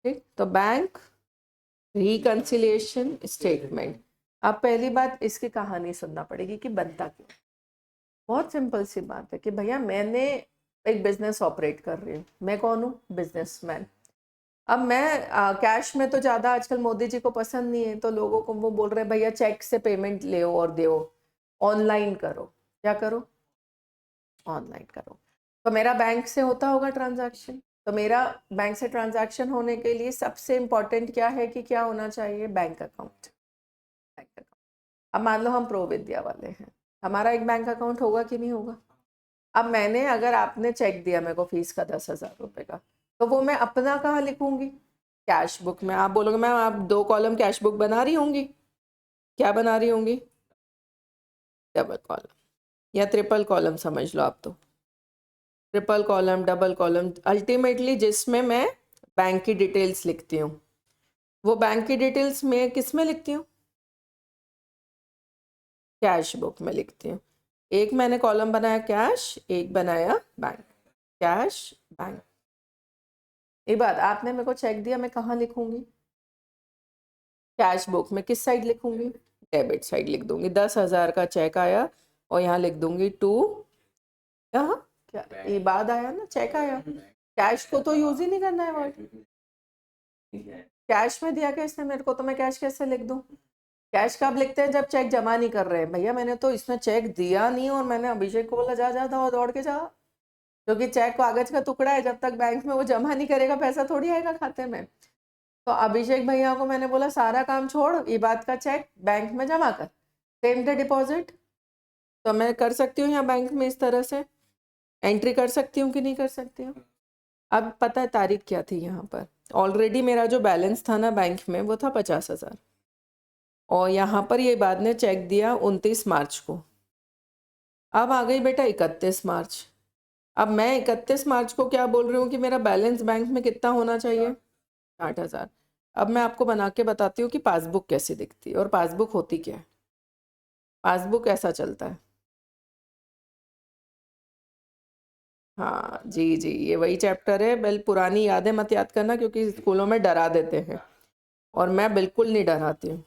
ठीक, तो bank reconciliation statement. अब पहली बात, इसकी कहानी सुनना पड़ेगी कि बनता क्यों। बहुत सिंपल सी बात है कि भैया मैंने एक बिजनेस ऑपरेट कर रही हूँ, मैं कौन हूँ, बिजनेसमैन। अब मैं कैश में तो ज़्यादा आजकल मोदी जी को पसंद नहीं है, तो लोगों को वो बोल रहे हैं भैया चेक से पेमेंट ले और दो, ऑनलाइन करो। क्या करो, ऑनलाइन करो। तो मेरा बैंक से होता होगा ट्रांजैक्शन, तो मेरा बैंक से ट्रांजैक्शन होने के लिए सबसे इम्पोर्टेंट क्या है कि क्या होना चाहिए, बैंक अकाउंट। Bank account. अब मान लो हम प्रो विद्या वाले हैं, हमारा एक बैंक अकाउंट होगा कि नहीं होगा। अब मैंने, अगर आपने चेक दिया मेरे को फीस का 10,000 रुपये का, तो वो मैं अपना कहाँ लिखूंगी, कैश बुक में। आप बोलोगे मैम आप 2 कॉलम कैश बुक बना रही होंगी, क्या बना रही होंगी, डबल कॉलम या ट्रिपल कॉलम समझ लो आप, तो triple column double column, ultimately जिसमें मैं बैंक की डिटेल्स लिखती हूँ। वो बैंक की डिटेल्स में किस में लिखती हूँ, कैश बुक में लिखती हूँ। एक मैंने कॉलम बनाया कैश, एक बनाया बैंक, कैश बैंक। एक बात, आपने मेरे को चेक दिया, मैं कहाँ लिखूंगी, कैश बुक में। किस साइड लिखूंगी, डेबिट साइड लिख दूंगी। 10,000 का चेक आया और यहाँ लिख दूंगी टू, यहाँ क्या ये बाद आया ना, चेक आया। कैश को तो यूज ही नहीं करना है वर्ड, कैश में दिया कैसे मेरे को, तो मैं कैश कैसे लिख दूं। कैश कब लिखते हैं, जब चेक जमा नहीं कर रहे हैं। भैया मैंने तो इसमें चेक दिया नहीं और मैंने अभिषेक को बोला जा जा दौड़ के जा, क्योंकि चेक कागज का टुकड़ा है, जब तक बैंक में वो जमा नहीं करेगा पैसा थोड़ी आएगा खाते में। तो अभिषेक भैया को मैंने बोला सारा काम छोड़, ये बात का चेक बैंक में जमा कर, सेम डे डिपॉजिट। तो मैं कर सकती हूँ यहाँ बैंक में इस तरह से एंट्री कर सकती हूँ कि नहीं कर सकती हूँ। अब पता है तारीख क्या थी यहाँ पर, ऑलरेडी मेरा जो बैलेंस था ना बैंक में वो था 50,000, और यहाँ पर ये बाद ने चेक दिया 29 मार्च को। अब आ गई बेटा 31 मार्च। अब मैं 31 मार्च को क्या बोल रही हूँ कि मेरा बैलेंस बैंक में कितना होना चाहिए, 60,000। अब मैं आपको बना के बताती हूँ कि पासबुक कैसे दिखती है और पासबुक होती क्या है। पासबुक ऐसा चलता है, हाँ जी जी, ये वही चैप्टर है। बिल पुरानी यादें मत याद करना, क्योंकि स्कूलों में डरा देते हैं और मैं बिल्कुल नहीं डराती हूँ।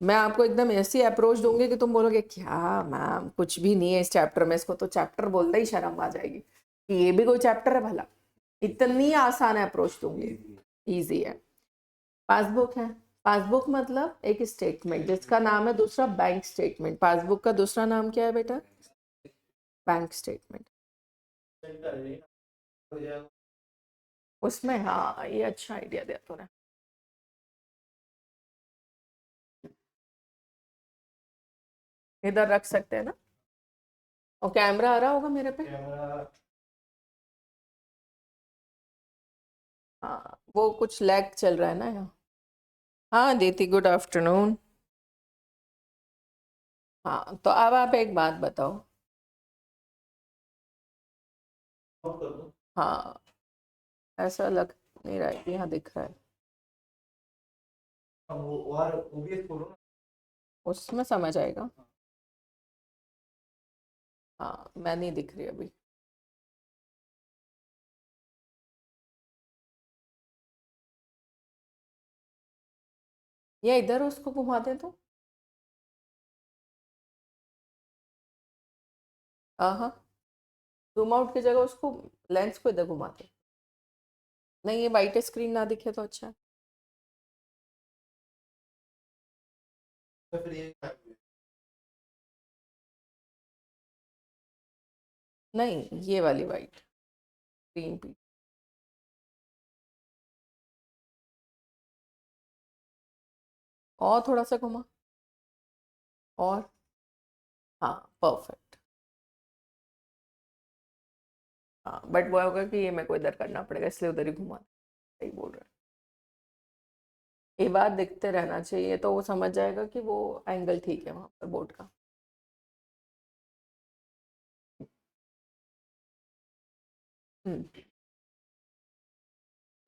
मैं आपको एकदम ऐसी अप्रोच दूंगी कि तुम बोलोगे क्या मैम कुछ भी नहीं है इस चैप्टर में, इसको तो चैप्टर बोलते ही शर्म आ जाएगी कि ये भी कोई चैप्टर है भला। इतनी आसान अप्रोच दूंगी, इजी है। पासबुक है, पासबुक मतलब एक स्टेटमेंट जिसका नाम है दूसरा बैंक स्टेटमेंट। पासबुक का दूसरा नाम क्या है बेटा, बैंक स्टेटमेंट। उसमें हाँ, ये अच्छा आइडिया दिया तूने। इधर रख सकते हैं ना, और कैमरा आ रहा होगा मेरे पे। हाँ वो कुछ लैग चल रहा है ना यहाँ। हाँ दीदी गुड आफ्टरनून। हाँ तो अब आप एक बात बताओ। हाँ ऐसा लग नहीं रहा है, यहाँ दिख रहा है। उसमें समझ आएगा। हाँ मैं नहीं दिख रही अभी। या इधर उसको घुमा दे तो। हाँ, जूम आउट की जगह उसको, लेंस को इधर घुमा दे। नहीं ये वाइट स्क्रीन ना दिखे तो अच्छा है। नहीं ये वाली वाइट स्क्रीन भी। और थोड़ा सा घुमा, और हाँ परफेक्ट। हाँ बट वो होगा कि ये मेरे को इधर करना पड़ेगा, इसलिए उधर ही घुमा। सही बोल रहे हैं, ये बात दिखते रहना चाहिए तो वो समझ जाएगा कि वो एंगल ठीक है वहाँ पर बोर्ड का।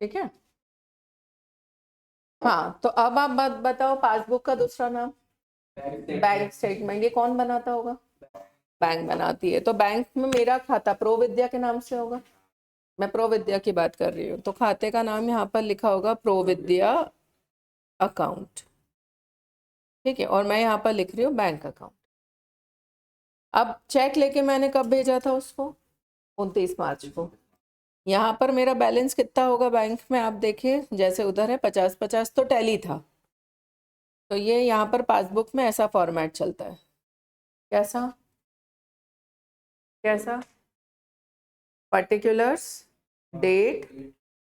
ठीक है। हाँ तो अब आप बात बताओ, पासबुक का दूसरा नाम बैंक स्टेटमेंट। ये कौन बनाता होगा, बैंक बनाती है। तो बैंक में मेरा खाता प्रो विद्या के नाम से होगा। मैं प्रोविद्या की बात कर रही हूँ, तो खाते का नाम यहाँ पर लिखा होगा प्रोविद्या अकाउंट, ठीक है, और मैं यहाँ पर लिख रही हूँ बैंक अकाउंट। अब चेक लेके मैंने कब भेजा था उसको? 29 मार्च को। यहाँ पर मेरा बैलेंस कितना होगा बैंक में, आप देखिए, जैसे उधर है 50-50 तो टैली था, तो ये यहाँ पर पासबुक में ऐसा फॉर्मेट चलता है। कैसा कैसा? पर्टिकुलर्स, डेट,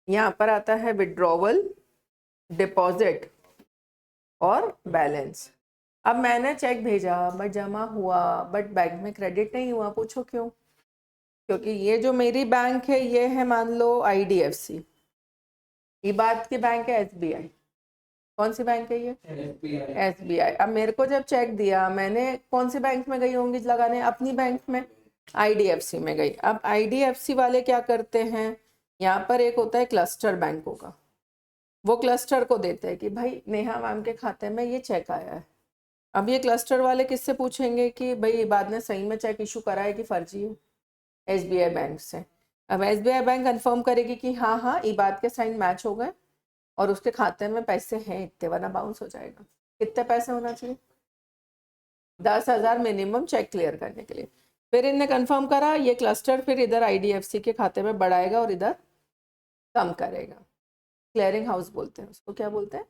यहाँ पर आता है विड्रॉवल, डिपॉजिट और बैलेंस। अब मैंने चेक भेजा बट जमा हुआ, बट बैंक में क्रेडिट नहीं हुआ। पूछो क्यों? क्योंकि ये जो मेरी बैंक है ये है, मान लो IDFC, ये बात की बैंक है SBI। कौन सी बैंक है ये? SBI। अब मेरे को जब चेक दिया, मैंने कौन सी बैंक में गई होंगी लगाने? अपनी बैंक में, IDFC में गई। अब IDFC वाले क्या करते हैं, यहाँ पर एक होता है क्लस्टर बैंकों का, वो क्लस्टर को देते हैं कि भाई नेहा मैम के खाते में ये चेक आया है। अब ये क्लस्टर वाले किससे पूछेंगे कि भाई बाद में सही में चेक इशू करा है कि फर्जी है? SBI बैंक से। अब SBI बैंक कंफर्म करेगी कि हाँ हाँ ये बात के साइन मैच हो गए और उसके खाते में पैसे हैं इतने, वरना बाउंस हो जाएगा। कितने पैसे होना चाहिए? 10,000 मिनिमम चेक क्लियर करने के लिए। फिर इनने कंफर्म करा, ये क्लस्टर फिर इधर IDFC के खाते में बढ़ाएगा और इधर कम करेगा। क्लियरिंग हाउस बोलते हैं उसको। क्या बोलते हैं?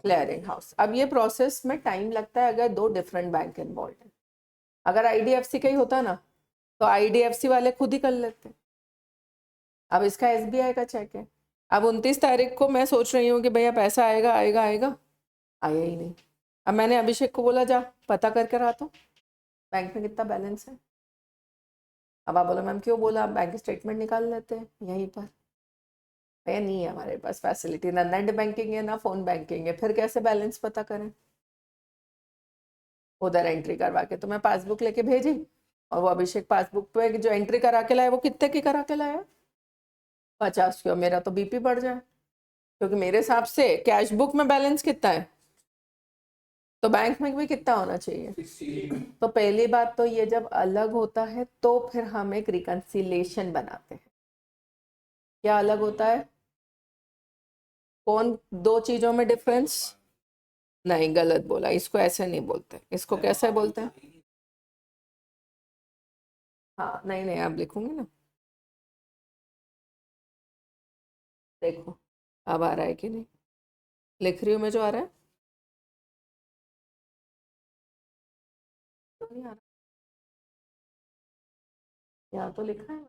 Clearing house. अब ये प्रोसेस में टाइम लगता है अगर दो डिफरेंट बैंक इन्वॉल्व है। अगर IDFC का ही होता ना तो IDFC वाले खुद ही कर लेते। अब इसका SBI का चेक है। अब 29 तारीख को मैं सोच रही हूँ कि भैया पैसा आएगा आएगा आएगा, आया ही नहीं। अब मैंने अभिषेक को बोला जा पता करके रहा तो बैंक में कितना बैलेंस है। अब आप बोलो मैम क्यों बोला? आप बैंक स्टेटमेंट निकाल लेते हैं यहीं पर। भैया नहीं है हमारे पास फैसिलिटी, ना नेट बैंकिंग है ना फोन बैंकिंग है, फिर कैसे बैलेंस पता करें? उधर एंट्री करवा के तो मैं पासबुक लेके भेजी, और वो अभिषेक पासबुक पे जो एंट्री करा के लाया वो कितने की करा के लाया? 50 की। और मेरा तो BP बढ़ जाए, क्योंकि मेरे हिसाब से कैश बुक में बैलेंस कितना है तो बैंक में भी कितना होना चाहिए। तो पहली बात तो ये जब अलग होता है तो फिर हम एक रिकंसिलेशन बनाते हैं। क्या अलग होता है? कौन दो चीजों में डिफरेंस? नहीं, गलत बोला, इसको ऐसे नहीं बोलते, इसको कैसे बोलते हैं? हाँ नहीं नहीं, आप लिखूंगी ना, देखो अब आ रहा है कि नहीं? लिख रही हूँ मैं जो आ रहा है, तो नहीं आ रहा? यहाँ तो लिखा है।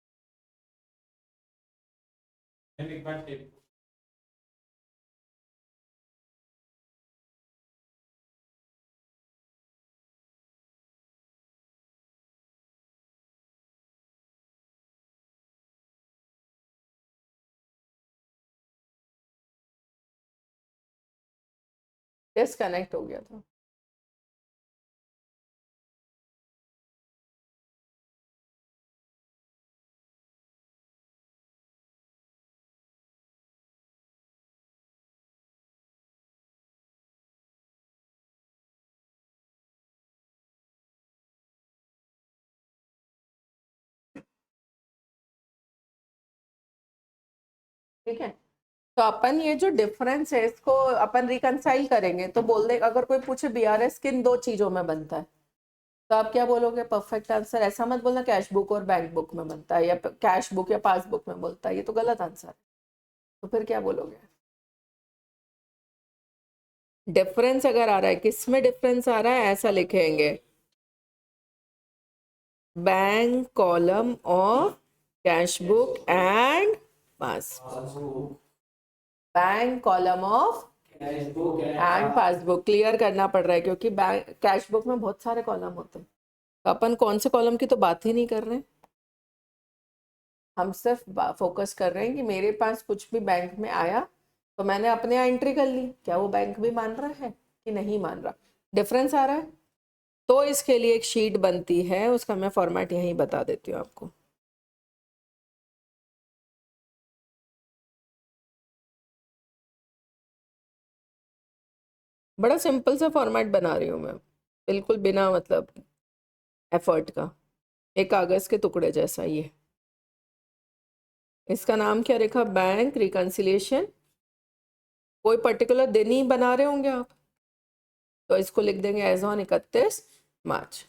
डिस्कनेक्ट हो गया था। ठीक है, तो अपन ये जो डिफरेंस है इसको अपन रिकंसाइल करेंगे, तो बोल दे अगर कोई पूछे BRS किन दो चीजों में बनता है, तो आप क्या बोलोगे? Perfect answer. ऐसा मत बोलना कैश बुक और बैंक बुक में बनता है, या कैश बुक या पासबुक में बोलता है, ये तो गलत आंसर है। तो फिर क्या बोलोगे? डिफरेंस अगर आ रहा है, किस में डिफरेंस आ रहा है ऐसा लिखेंगे, bank column of cash book and passbook, bank column of and passbook. Clear करना पड़ रहा है क्योंकि बैंक कैश बुक में बहुत सारे कॉलम होते हैं, तो अपन कौन से कॉलम की तो बात ही नहीं कर रहे हैं, हम सिर्फ फोकस कर रहे हैं कि मेरे पास कुछ भी बैंक में आया तो मैंने अपने यहाँ एंट्री कर ली, क्या वो बैंक भी मान रहा है कि नहीं मान रहा? डिफरेंस आ रहा है, तो इसके लिए एक शीट बनती है, उसका मैं फॉर्मेट यहीं बता देती हूँ आपको। बड़ा सिंपल सा फॉर्मेट बना रही हूँ मैं, बिल्कुल बिना मतलब एफर्ट का, एक कागज के टुकड़े जैसा ये। इसका नाम क्या रखा? Bank reconciliation. कोई पर्टिकुलर दिन ही बना रहे होंगे आप, तो इसको लिख देंगे एज ऑन 31 मार्च।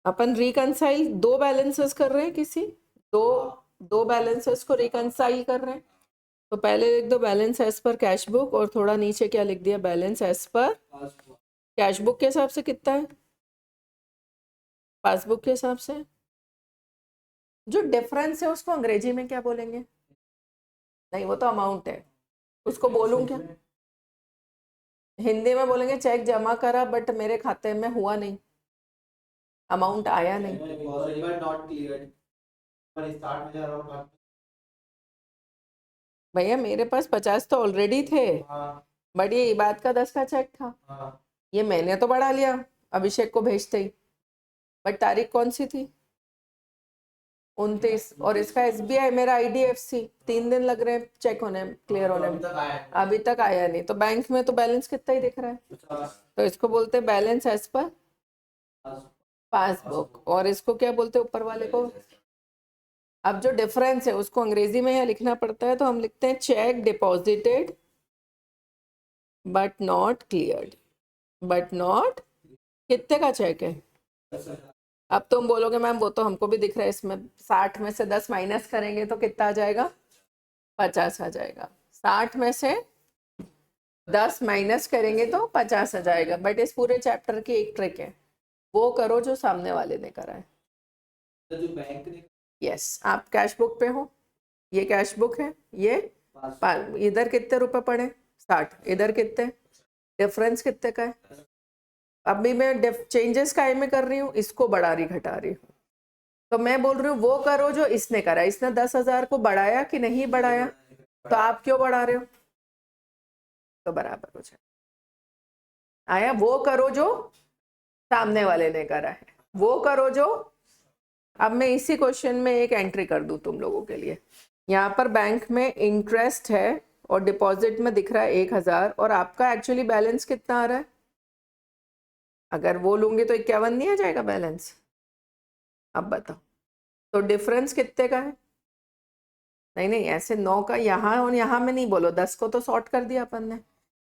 अपन रिकनसाइल दो बैलेंसेस कर रहे हैं, किसी दो दो बैलेंसेस को रिकनसाइल कर रहे हैं। तो पहले लिख दो balance as per cash book, और थोड़ा नीचे क्या लिख दिया? Balance as per cash book के हिसाब से कितना है, पासबुक के हिसाब से। जो डिफरेंस है उसको अंग्रेजी में क्या बोलेंगे? नहीं, वो तो अमाउंट है, उसको बोलूं क्या? हिंदी में बोलेंगे चेक जमा करा बट मेरे खाते में हुआ नहीं, अमाउंट आया नहीं। भैया मेरे पास 50 तो ऑलरेडी थे, बट ये इबाद का 10 का चेक था, ये मैंने तो बढ़ा लिया अभिषेक को भेजते ही, बट तारीख कौन सी थी? 29। और इसका SBI, मेरा IDFC, 3 दिन लग रहे हैं चेक होने, क्लियर होने में, अभी तक आया नहीं। तो बैंक में तो बैलेंस कितना ही दिख रहा है, तो इसको बोलते हैं बैलेंस एज पर पासबुक। और इसको क्या बोलते हैं ऊपर वाले को? अब जो डिफरेंस है उसको अंग्रेजी में यहाँ लिखना पड़ता है, तो हम लिखते हैं check deposited but not cleared. But not, कितने का चेक है? अब तुम बोलोगे मैम वो तो हमको भी दिख रहा है, इसमें 60 में से 10 माइनस करेंगे तो कितना आ जाएगा? 50 आ जाएगा। 60 में से 10 माइनस करेंगे तो 50 आ जाएगा। बट इस पूरे चैप्टर की एक ट्रिक है, वो करो जो सामने वाले ने करा है। जो बैंक ने, यस, आप कैश बुक पे हो, ये कैश बुक है, ये इधर कितने रुपए पड़े? 60। इधर कितने? डिफरेंस कितने का है? अभी मैं चेंजेस काय में कर रही हूँ, इसको बढ़ा रही घटा रही हूँ। तो मैं बोल रही हूँ वो करो जो इसने करा। इसने 10,000 को बढ़ाया कि नहीं बढ़ाया? तो आप क्यों बढ़ा रहे हो? तो बराबर हो जाए आया। वो करो जो सामने वाले ने करा है, वो करो जो। अब मैं इसी क्वेश्चन में एक एंट्री कर दूं तुम लोगों के लिए। यहाँ पर बैंक में इंटरेस्ट है और डिपॉजिट में दिख रहा है 1,000, और आपका एक्चुअली बैलेंस कितना आ रहा है? अगर वो लूंगी तो 51 नहीं आ जाएगा बैलेंस? अब बताओ, तो डिफरेंस कितने का है? नहीं नहीं, ऐसे 9 का यहाँ और यहाँ में नहीं बोलो, 10 को तो सॉर्ट कर दिया अपन ने।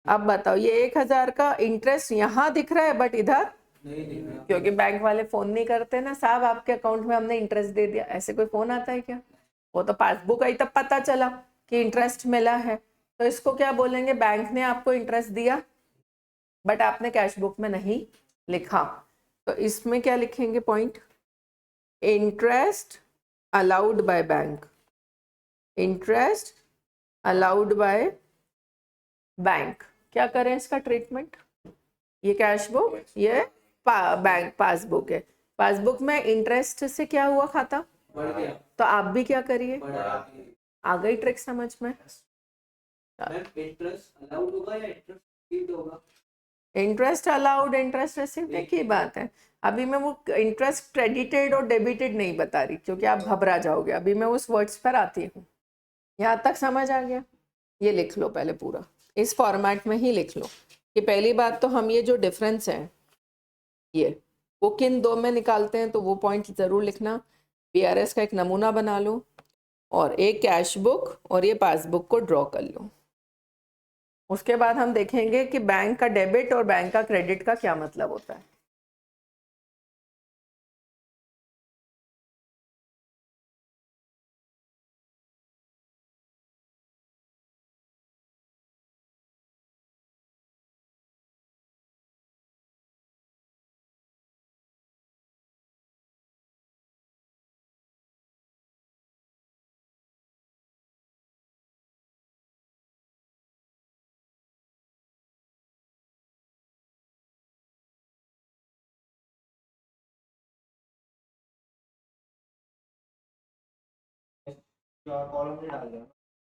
अब बताओ, ये 1,000 का इंटरेस्ट यहाँ दिख रहा है बट इधर नहीं दिख रहा, क्योंकि बैंक वाले फोन नहीं करते ना, साहब आपके अकाउंट में हमने इंटरेस्ट दे दिया। ऐसे कोई फोन आता है क्या? वो तो पासबुक आई तब पता चला कि इंटरेस्ट मिला है। तो इसको क्या बोलेंगे? बैंक ने आपको इंटरेस्ट दिया बट आपने कैश बुक में नहीं लिखा। तो इसमें क्या लिखेंगे point? Interest allowed by bank, interest allowed by bank. क्या करें इसका ट्रीटमेंट? ये कैश बुक, ये बैंक पासबुक है। पासबुक में इंटरेस्ट से क्या हुआ? खाता बढ़ गया। तो आप भी क्या करिए? आ गई ट्रिक समझ में? इंटरेस्ट अलाउड होगा या इंटरेस्ट रिसीव्ड होगा? इंटरेस्ट अलाउड, इंटरेस्ट रिसीव्ड एक ही बात है। अभी मैं वो इंटरेस्ट क्रेडिटेड और डेबिटेड नहीं बता रही, क्योंकि आप घबरा जाओगे। अभी मैं उस वर्ड्स पर आती हूँ। यहाँ तक समझ आ गया? ये लिख लो पहले पूरा, इस फॉर्मेट में ही लिख लो कि पहली बात तो हम ये जो डिफरेंस है ये वो किन दो में निकालते हैं, तो वो पॉइंट जरूर लिखना। PRS का एक नमूना बना लो और एक कैश बुक और ये पासबुक को ड्रॉ कर लो। उसके बाद हम देखेंगे कि बैंक का डेबिट और बैंक का क्रेडिट का क्या मतलब होता है।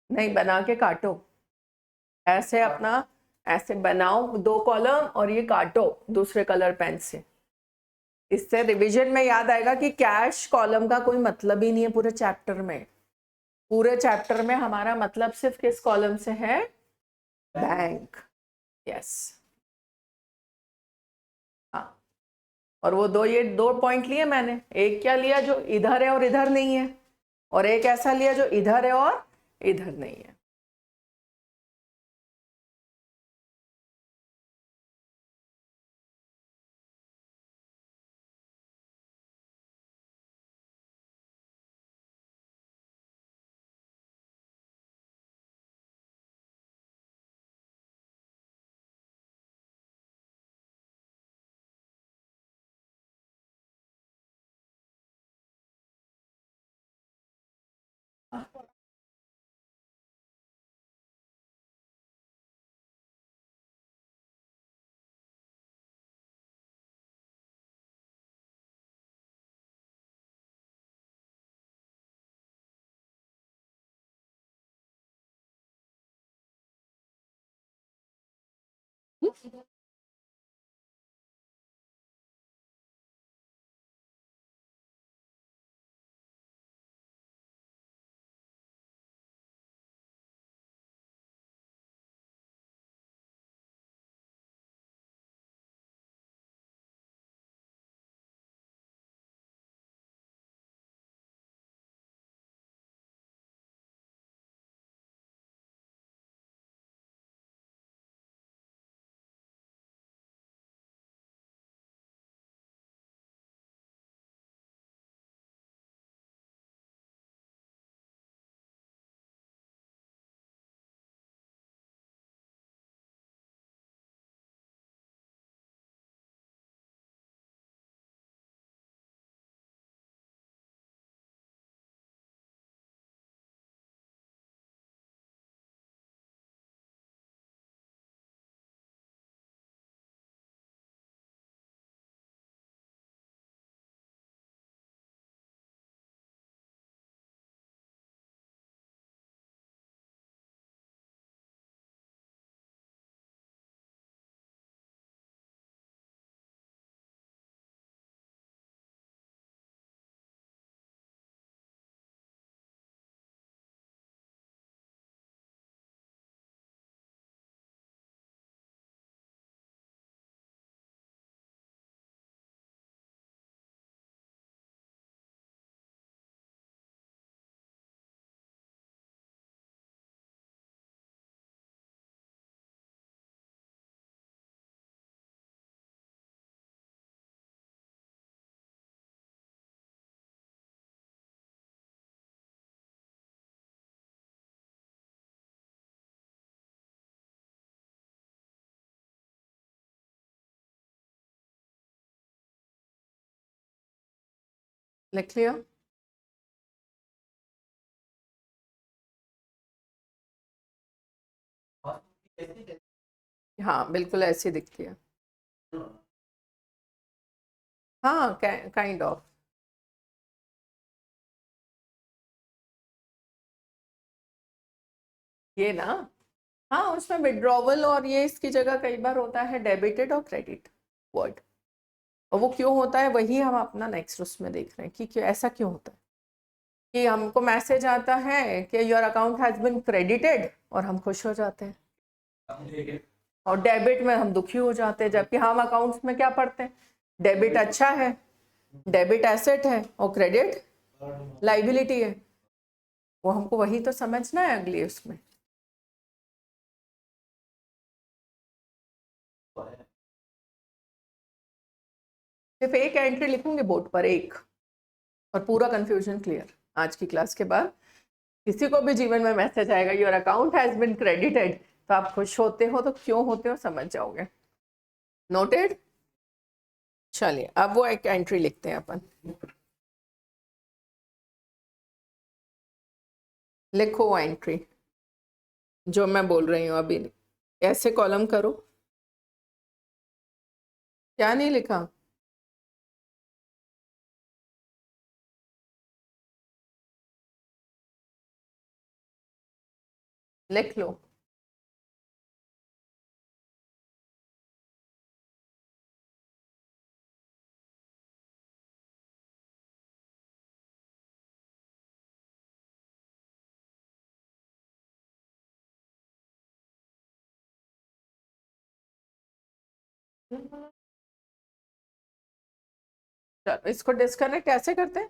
नहीं, बना के काटो ऐसे अपना, ऐसे बनाओ 2 कॉलम और ये काटो दूसरे कलर पेन से। इससे रिवीजन में याद आएगा कि कैश कॉलम का कोई मतलब ही नहीं है पूरे चैप्टर में। पूरे चैप्टर में हमारा मतलब सिर्फ किस कॉलम से है? बैंक। यस, हाँ। और वो ये दो पॉइंट लिए मैंने, एक क्या लिया जो इधर है और इधर नहीं है, और एक ऐसा लिया जो इधर है और इधर नहीं है। लिख लिया? हाँ बिल्कुल ऐसे दिखती है। हाँ काइंड ऑफ। ये ना, हाँ उसमें विड्रॉवल और ये इसकी जगह कई बार होता है डेबिटेड और क्रेडिट वर्ड, और वो क्यों होता है वही हम अपना नेक्स्ट उसमें देख रहे हैं कि क्यों ऐसा क्यों होता है कि हमको मैसेज आता है कि your account has been credited और हम खुश हो जाते हैं, और डेबिट में हम दुखी हो जाते हैं, जबकि हम अकाउंट्स में क्या पढ़ते हैं, डेबिट अच्छा है, डेबिट एसेट है और क्रेडिट लाइबिलिटी है। वो हमको वही तो समझना है अगली उसमें। सिर्फ एक एंट्री लिखूंगी बोर्ड पर, एक, और पूरा कंफ्यूजन क्लियर। आज की क्लास के बाद किसी को भी जीवन में मैसेज आएगा your account has been credited, तो आप खुश होते हो तो क्यों होते हो समझ जाओगे। नोटेड? चलिए अब वो एक एंट्री लिखते हैं अपन। लिखो वो एंट्री जो मैं बोल रही हूँ अभी, ऐसे कॉलम करो। क्या नहीं लिखा? लिख लो। चलो इसको डिस्कनेक्ट कैसे करते हैं?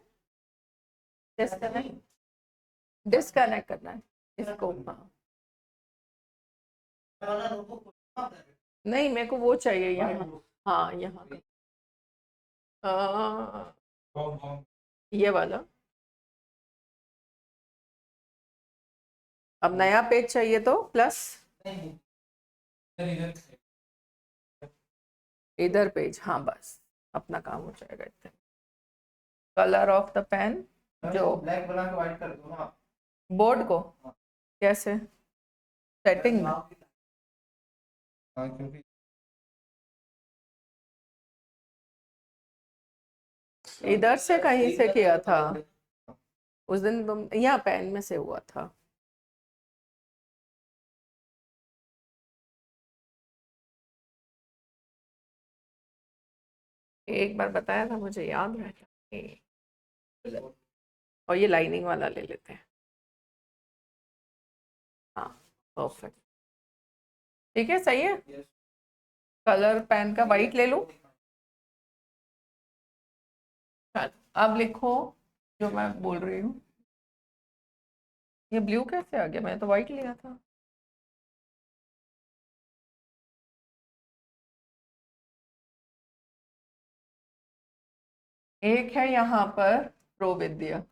डिस्कनेक्ट, डिस्कनेक्ट करना है। इसको, हाँ नहीं मेरे को वो चाहिए यहाँ, हाँ यहाँ का ये वाला। अब नया पेज चाहिए तो प्लस इधर पेज, हाँ बस अपना काम हो जाएगा इतने। कलर ऑफ द पेन जो ब्लैक बना के व्हाइट कर दो ना बोर्ड को, कैसे सेटिंग में? क्योंकि इधर से कहीं से किया था उस दिन तुम, यहाँ पेन में से हुआ था। एक बार बताया था मुझे, याद है। और ये लाइनिंग वाला ले लेते हैं, हाँ परफेक्ट, ठीक है सही है। कलर पेन का वाइट ले लूं, अब लिखो जो मैं बोल रही हूँ। ये ब्लू कैसे आ गया, मैंने तो वाइट लिया था। एक है यहाँ पर प्रोविद्या,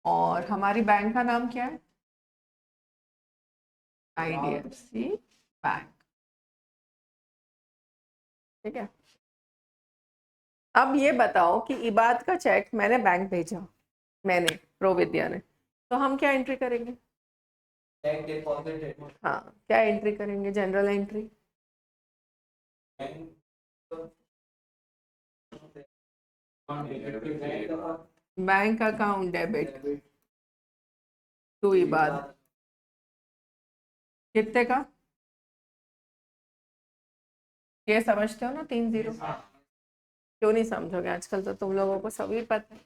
और हमारी बैंक का नाम क्या है? IDFC बैंक, ठीक है। अब ये बताओ कि इबाद का चेक मैंने बैंक भेजा, मैंने प्रोविद्या ने, तो हम क्या एंट्री करेंगे? हाँ क्या एंट्री करेंगे? General entry, bank account debit to Ibad, कितने का? ये समझते हो ना 3-0? क्यों नहीं समझोगे, आजकल तो तुम लोगों को सभी पता है।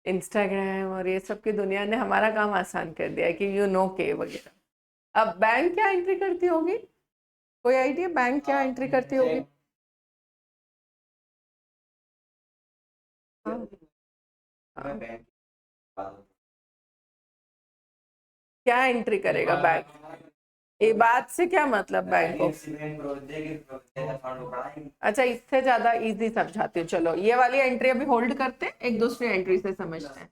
इंस्टाग्राम और ये सब की दुनिया ने हमारा काम आसान कर दिया है कि यू नो के वगैरह। अब बैंक क्या एंट्री करती होगी, कोई आइडिया बैंक क्या एंट्री करती होगी? हाँ क्या एंट्री करेगा बैंक? ये बात से क्या मतलब बैंक ऑफ, अच्छा इससे ज्यादा इजी समझाती हूँ, चलो ये वाली एंट्री अभी होल्ड करते हैं, एक दूसरी एंट्री से समझते हैं।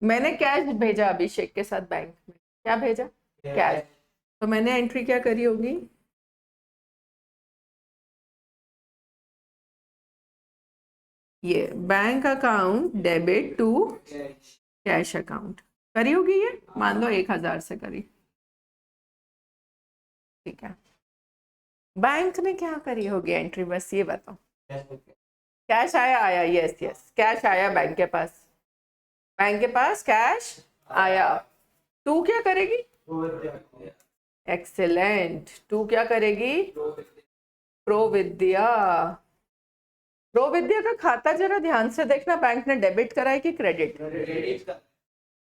मैंने कैश भेजा अभिषेक के साथ बैंक में, क्या भेजा? कैश। तो मैंने एंट्री क्या करी होगी? ये bank account debit to cash account करी होगी, ये मान लो 1000 से करी, ठीक है। बैंक ने क्या करी होगी एंट्री, बस ये बताओ। कैश आया, आया, यस यस कैश आया बैंक के पास, बैंक के पास कैश आया। टू क्या करेगी? एक्सेलेंट, टू क्या करेगी? प्रोविद्या। प्रोविद्या का खाता जरा ध्यान से देखना, बैंक ने डेबिट करा है कि क्रेडिट?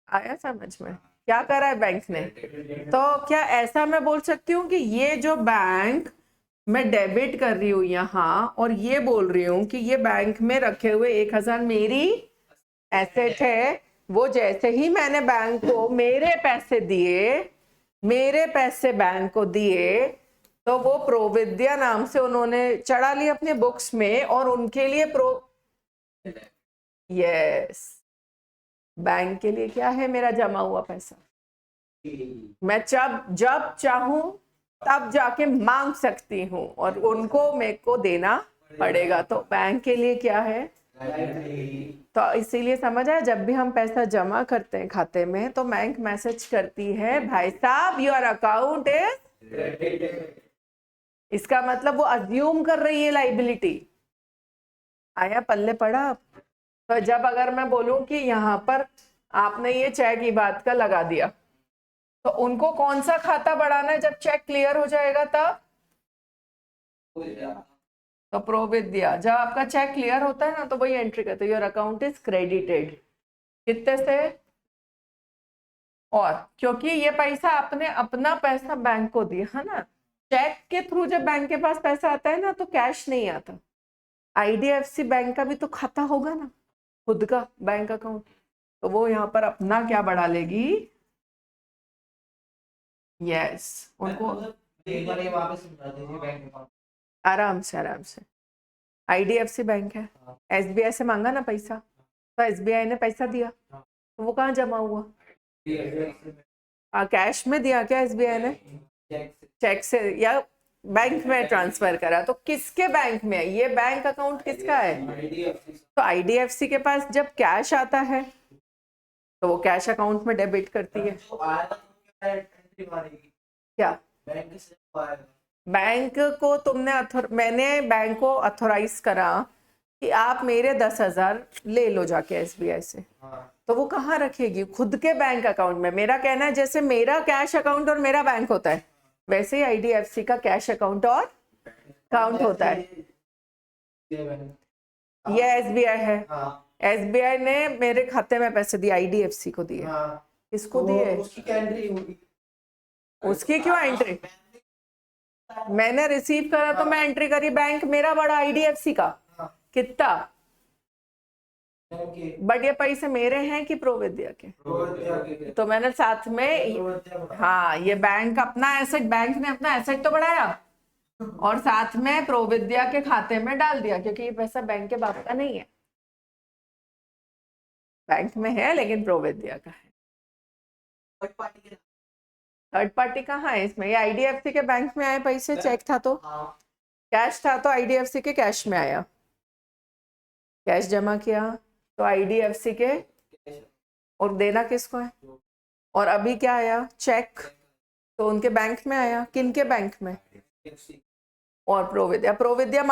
आया समझ में, क्या करा है बैंक ने? तो क्या ऐसा मैं बोल सकती हूँ कि ये जो बैंक मैं डेबिट कर रही हूँ यहाँ, और ये बोल रही हूँ कि ये बैंक में रखे हुए 1000 मेरी एसेट है, वो जैसे ही मैंने बैंक को मेरे पैसे दिए, मेरे पैसे बैंक को दिए, तो वो प्रोविद्या नाम से उन्होंने चढ़ा लिया अपने बुक्स में, और उनके लिए यस बैंक के लिए क्या है? मेरा जमा हुआ पैसा, मैं जब चाहूं तब जाके मांग सकती हूँ, और उनको मेरे को देना पड़ेगा, तो बैंक के लिए क्या है? तो इसीलिए समझ आया, जब भी हम पैसा जमा करते हैं खाते में तो बैंक मैसेज करती है भाई साहब योर अकाउंट इज, इसका मतलब वो अज्यूम कर रही है लाइबिलिटी। आया पल्ले पड़ा? तो जब अगर मैं बोलूं कि यहाँ पर आपने ये चेक की बात का लगा दिया, तो उनको कौन सा खाता बढ़ाना है जब चेक क्लियर हो जाएगा तब? तो प्रोविद्या, जब आपका चेक क्लियर होता है ना तो वही एंट्री करते हैं, योर अकाउंट इज क्रेडिटेड, कितने से? और क्योंकि ये पैसा आपने अपना पैसा बैंक को दिया है ना, चेक के थ्रू जब बैंक के पास पैसा आता है ना तो कैश नहीं आता। IDFC बैंक का भी तो खाता होगा ना, खुद का बैंक अकाउंट, तो वो यहाँ पर अपना क्या बढ़ा लेगी, यस उनको एक बार ये वापस समझा दीजिए बैंक अकाउंट। आराम से आराम से। आईडीएफसी बैंक है, हाँ। एसबीआई से मांगा ना पैसा, तो एसबीआई ने पैसा दिया, हाँ। तो वो कहाँ जमा हुआ, चेक कैश में दिया क्या एसबीआई ने, से। चेक से या बैंक में ट्रांसफर करा, तो किसके बैंक में है ये बैंक अकाउंट, किसका है, IDFC तो आईडीएफसी के पास जब कैश आता है तो वो कैश अकाउंट में डेबिट करती है। जो आएगा तो क्या एंट्री मारेगी क्या बैंक से जो आएगा? बैंक को मैंने बैंक को अथोराइज करा कि आप मेरे 10,000 ले लो जाके एसबीआई से, हाँ। तो वो कहाँ रखेगी, खुद के बैंक अकाउंट में। मेरा कहना है जैसे मेरा कैश अकाउंट और मेरा बैंक होता है, वैसे ही आईडीएफसी का कैश अकाउंट और अकाउंट होता है। ये एसबीआई है, हाँ। एसबीआई ने मेरे खाते में पैसे दिए, आईडीएफसी को दिए, हाँ। किसको तो दिए, उसकी क्या एंट्री होगी? उसकी क्यों एंट्री, मैंने रिसीव करा तो मैं एंट्री करी, बैंक मेरा बड़ा आईडीएफसी का हाँ। कितना, ओके। बट ये पैसे मेरे हैं कि प्रोविद्या के, तो मैंने साथ में, हाँ ये बैंक अपना एसेट, बैंक ने अपना एसेट तो बढ़ाया और साथ में प्रोविद्या के खाते में डाल दिया, क्योंकि ये पैसा बैंक के बाप का नहीं है, बैंक में है लेकिन प्रोविद्या का है। थर्ड पार्टी कहाँ है इसमें, ये आईडीएफसी के बैंक में आए पैसे, चेक था तो, कैश था तो आईडीएफसी के कैश में आया, कैश जमा किया तो आईडीएफसी के, और देना किसको है, और अभी क्या आया चेक, तो उनके बैंक में आया, किनके बैंक में, और प्रोविद्या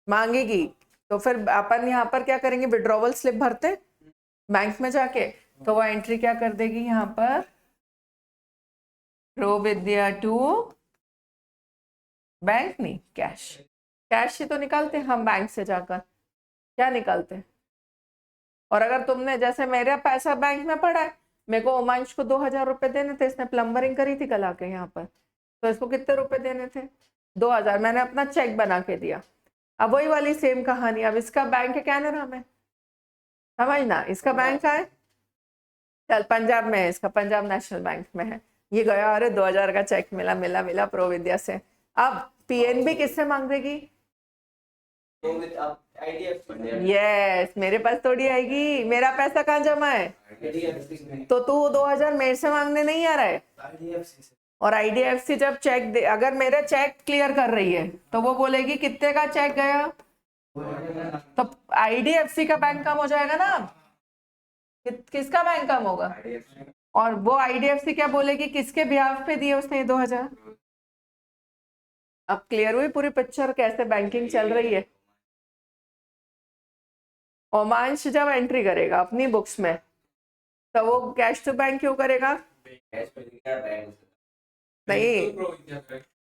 मांगेगी तो फिर अपन यहाँ पर क्या करेंगे, विड्रॉवल स्लिप भरते बैंक में जाके, तो वो एंट्री क्या कर देगी यहाँ पर, प्रोविद्या टू बैंक, नहीं कैश, कैश ही तो निकालते हम बैंक से जाकर, क्या निकालते। और अगर तुमने जैसे मेरा पैसा बैंक में पड़ा है, मेरे को उमांश को 2,000 रुपए देने थे, इसने प्लम्बरिंग करी थी कल आके यहाँ पर, तो इसको कितने रुपए देने थे, 2,000, मैंने अपना चेक बना के दिया। अब वही वाली सेम कहानी, अब इसका बैंक है कैनरा में, समझना, इसका बैंक है चल पंजाब में है, इसका पंजाब नेशनल बैंक में है, ये गया अरे 2,000 का चेक मिला प्रोविद्या से, अब पीएनबी किससे मांगेगी, यस मेरे पास थोड़ी आएगी, मेरा पैसा कहाँ जमा है, तो तू 2,000 मेरे से मांगने नहीं आ रहा है, और आईडीएफसी जब चेक दे, अगर मेरा चेक क्लियर कर रही है तो वो बोलेगी कितने का चेक गया, तो आईडीएफसी का बैंक कम हो जाएगा ना, किसका बैंक कम होगा, और वो आईडीएफसी क्या बोलेगी, किसके बिहाफ पे दिए उसने 2,000। अब क्लियर हुई पूरी पिक्चर कैसे बैंकिंग चल रही है। ओमांश जब एंट्री करेगा अपनी बुक्स में, तो वो कैश टू बैंक क्यों करेगा, नहीं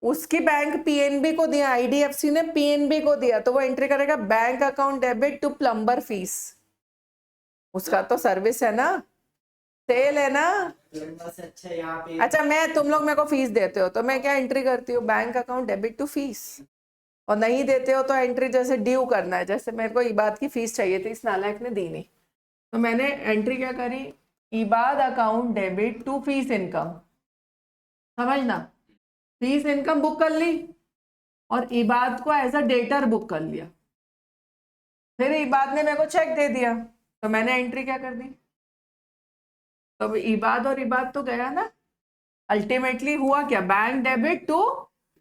उसकी बैंक पीएनबी को दिया, आईडीएफसी ने पीएनबी को दिया, तो वो एंट्री करेगा bank account debit to plumber fees, उसका तो सर्विस है ना, सेल है ना। अच्छा यहाँ पे, अच्छा मैं, तुम लोग मेरे को फीस देते हो तो मैं क्या एंट्री करती हूँ, bank account debit to fees, और नहीं देते हो तो एंट्री जैसे ड्यू करना है, जैसे मेरे को इबाद की फीस चाहिए थी, इस नालायक ने दी नहीं, तो मैंने एंट्री क्या करी, Ibad account debit to fees income, समझना, फीस इनकम बुक कर ली और इबाद को एज अ डेटर बुक कर लिया, फिर इबाद ने मेरे को चेक दे दिया, तो मैंने एंट्री क्या कर दी, तो इबाद और इबाद तो गया ना, अल्टीमेटली हुआ क्या, bank debit to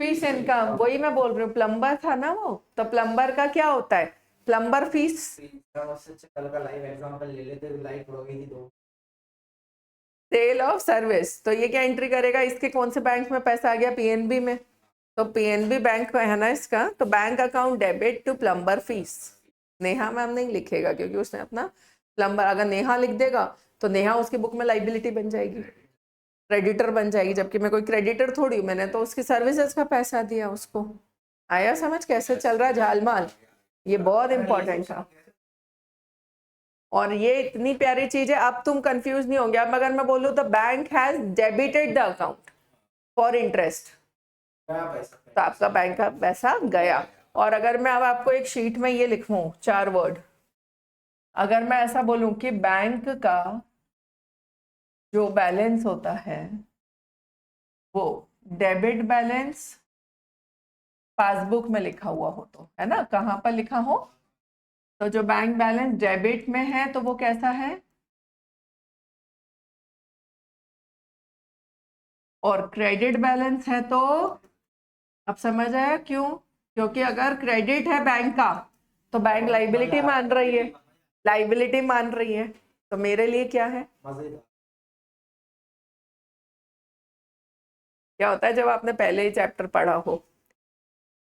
fees income, वही मैं बोल रही हूँ, प्लम्बर था ना वो, तो प्लम्बर का क्या होता है, प्लम्बर फीस, कल का लाइव एग्जांपल ले लेते, लाइव हो गई थी तो सेल ऑफ सर्विस, तो ये क्या एंट्री करेगा, इसके कौन से बैंक में पैसा आ गया, पीएनबी में, तो पीएनबी बैंक है ना इसका, तो bank account debit to plumber fees, Neha ma'am नहीं लिखेगा क्योंकि उसने अपना प्लम्बर, अगर नेहा लिख देगा तो नेहा उसकी बुक में लाइबिलिटी बन जाएगी, क्रेडिटर बन जाएगी, जबकि मैं कोई क्रेडिटर थोड़ी हूँ, मैंने तो उसकी सर्विसेज का पैसा दिया उसको। आया समझ कैसे चल रहा है झालमाल, ये बहुत इंपॉर्टेंट था, और ये इतनी प्यारी चीज है, अब तुम कंफ्यूज नहीं होंगे। अब अगर मैं बोलूँ the bank has debited the account for interest, तो आपका बैंक का पैसा गया। और अगर मैं अब आपको एक शीट में ये लिखूं 4 वर्ड, अगर मैं ऐसा बोलूं कि बैंक का जो बैलेंस होता है वो डेबिट बैलेंस पासबुक में लिखा हुआ हो, तो है ना, कहाँ पर लिखा हो, तो जो बैंक बैलेंस डेबिट में है तो वो कैसा है, और क्रेडिट बैलेंस है तो, अब समझ आया क्यों? क्योंकि अगर क्रेडिट है बैंक का तो बैंक लाइबिलिटी मान रही है, लाइबिलिटी मान रही है, तो मेरे लिए क्या है? मजेदार। क्या होता है जब आपने पहले ही चैप्टर पढ़ा हो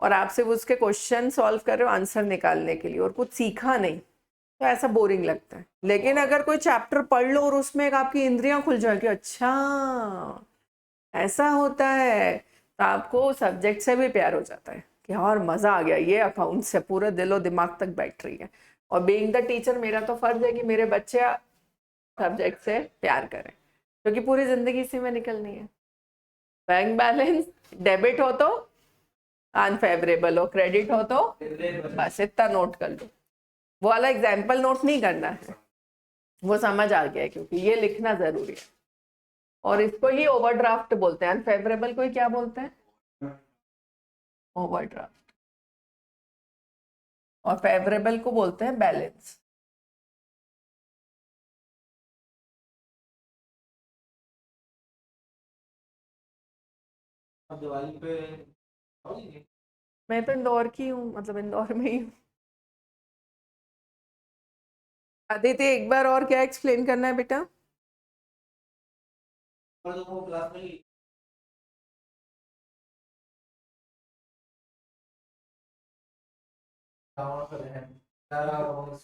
और आप सिर्फ उसके क्वेश्चन सॉल्व कर रहे हो आंसर निकालने के लिए और कुछ सीखा नहीं, तो ऐसा बोरिंग लगता है। लेकिन अगर कोई चैप्टर पढ़ लो और उसमें एक आपकी इंद्रियां खुल जाए कि अच्छा ऐसा होता है, तो आपको सब्जेक्ट से भी प्यार हो जाता है कि और मजा आ गया, ये अकाउंट से पूरे दिलो दिमाग तक बैठ रही है। और बीइंग द टीचर मेरा तो फर्ज है कि मेरे बच्चे सब्जेक्ट से प्यार करें, क्योंकि पूरी जिंदगी इसी में निकलनी है। बैंक बैलेंस डेबिट हो तो अनफेवरेबल हो, क्रेडिट हो तो, बस इतना नोट कर लो। वो वाला एग्जाम्पल नोट नहीं करना है, वो समझ आ गया है, क्योंकि ये लिखना जरूरी है। और इसको ही ओवरड्राफ्ट बोलते हैं, अनफेवरेबल को ही क्या बोलते हैं? ओवरड्राफ्ट। और फेवरेबल को बोलते हैं बैलेंस। अब दिवाली पे आओगी? मैं तो इंदौर की हूँ, मतलब इंदौर में ही हूँ। आदित्य एक बार और क्या एक्सप्लेन करना है बेटा? और जो वो क्लास में ही डाउनलोड कर रहे हैं सारा वो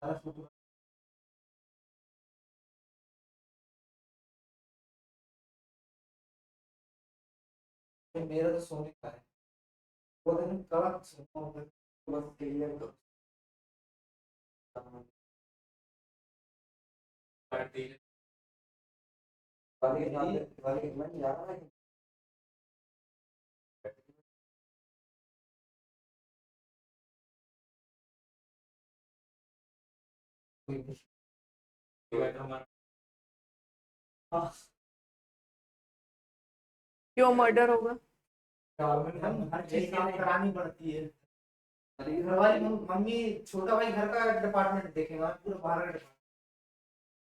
सारा फोटो। मेरा तो सोने का है, वो दिन कल सोना होगा, तो बस क्लियर तो वाली मैं जा रहा है। कोई नहीं। हाँ, क्यों मर्डर होगा? गवर्नमेंट हर चीज काम करानी पड़ती है। घर वाली मम्मी, छोटा भाई घर का डिपार्टमेंट देखेगा, पूरा बाहर का डिपार्टमेंट।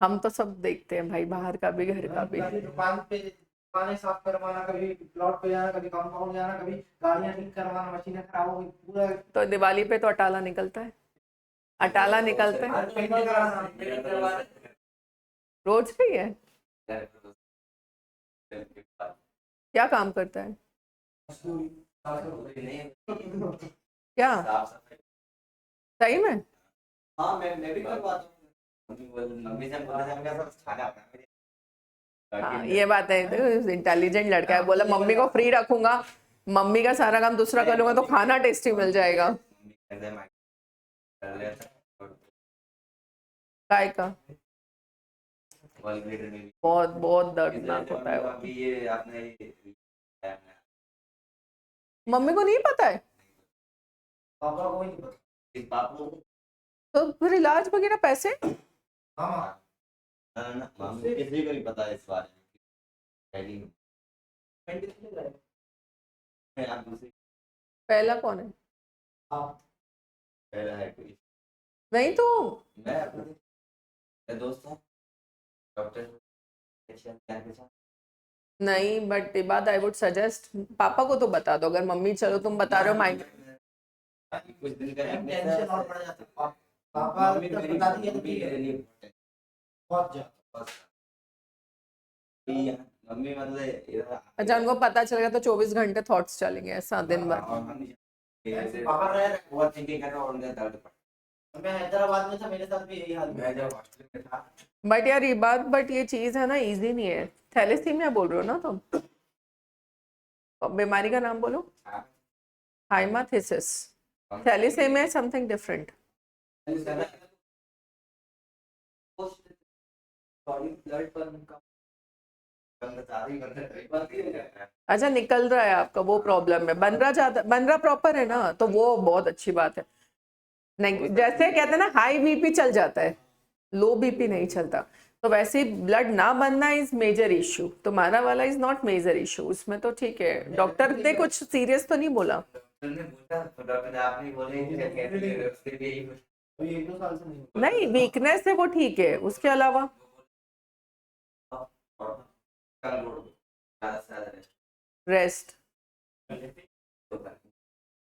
हम तो सब देखते हैं भाई, बाहर का भी घर का भी। कभी दुकान पे दुकानें साफ करवाना, कभी प्लॉट पे जाना, कभी कंपाउंड जाना, कभी गाड़ियां ठीक करवाना, मशीनें खराब हो गई, पूरा तो दिवाली पे तो अटाला निकलता है, अटाला निकलते हैं, पेंट कराना, पेंट करवाना। रोज का ही है। क्या काम करता है? क्या सही में? हाँ मैं भी करवाता हूँ। मम्मी से बोला था मेरा सब खाना आता है मुझे। हाँ ये बात है, इंटेलिजेंट लड़का है, बोला मम्मी को फ्री रखूंगा, मम्मी का सारा काम दूसरा कर लूंगा तो खाना टेस्टी मिल जाएगा। मम्मी कहते हैं मैं कर लेता हूँ। काय का? वर्ल्ड लीडर में भी बहुत बहुत इधर दर्दनाक होता है वो। अभी ये आपने ये मम्मी को नहीं पता है? पापा को ही नहीं पता। इस बाप को तो फिर इलाज वगैरह पैसे? हाँ ना मम्मी किसी को नहीं पता इस बारे में। पहली पेंट कितने का है? है आप दूसरी पहला कौन है? आप पहला है कोई नहीं तो मैं अपने मेरे दोस्त हैं डॉक्टर क्या नहीं, बट ये बात आई वुड सजेस्ट पापा को तो बता दो, अगर मम्मी चलो तुम बता रहे हो माइंड। कुछ दिन का टेंशन और बढ़ जाता है। पापा मम्मी तो मेरी बता दिया तो मम्मी ठीक मेरे है, लिए बहुत है। बहुत ज्यादा। बस मम्मी मतलब इधर अच्छा उनको पता चलेगा तो 24 घंटे थॉट्स चलेंगे ऐसा दिन भर। और हम पापा रह रहे ओवर थिंकिंग कर रहा हूँ और उनका दर्द पड़ता मैं हैदराबाद में था, मेरे साथ भी यही हाल है। हुआ। मैं जब हॉस्टल में था बट यार ये बात, बट ये चीज है ना, इजी नहीं है। थैलेसीमिया बोल रहे हो ना तुम? बीमारी का नाम बोलो। हाइमाथिसिस। Thalassemia something different. Body blood पर उनका बंदा चाह रही बंदा कई बार भी हो जाता है। अच्छा निकल रहा है आपका, वो प्रॉब्लम है। बन रहा प्रॉपर है ना, तो वो बहुत अच्छी बात है। नहीं, जैसे कहते हैं ना हाई बीपी चल जाता है, लो बीपी नहीं चलता, तो वैसे ही ब्लड ना बनना इज मेजर इशू। तुम्हारा वाला इज नॉट मेजर इशू, उसमें तो ठीक है। डॉक्टर ने कुछ सीरियस तो नहीं बोला? डॉक्टर ने पूछा तो डॉक्टर ने आप नहीं बोले कि कैसे ले रहे हो, उसके लिए ही कुछ अभी 1-2 साल से नहीं नहीं, वीकनेस है वो ठीक है, उसके अलावा कम लोड ज्यादा से ज्यादा रेस्ट होता है।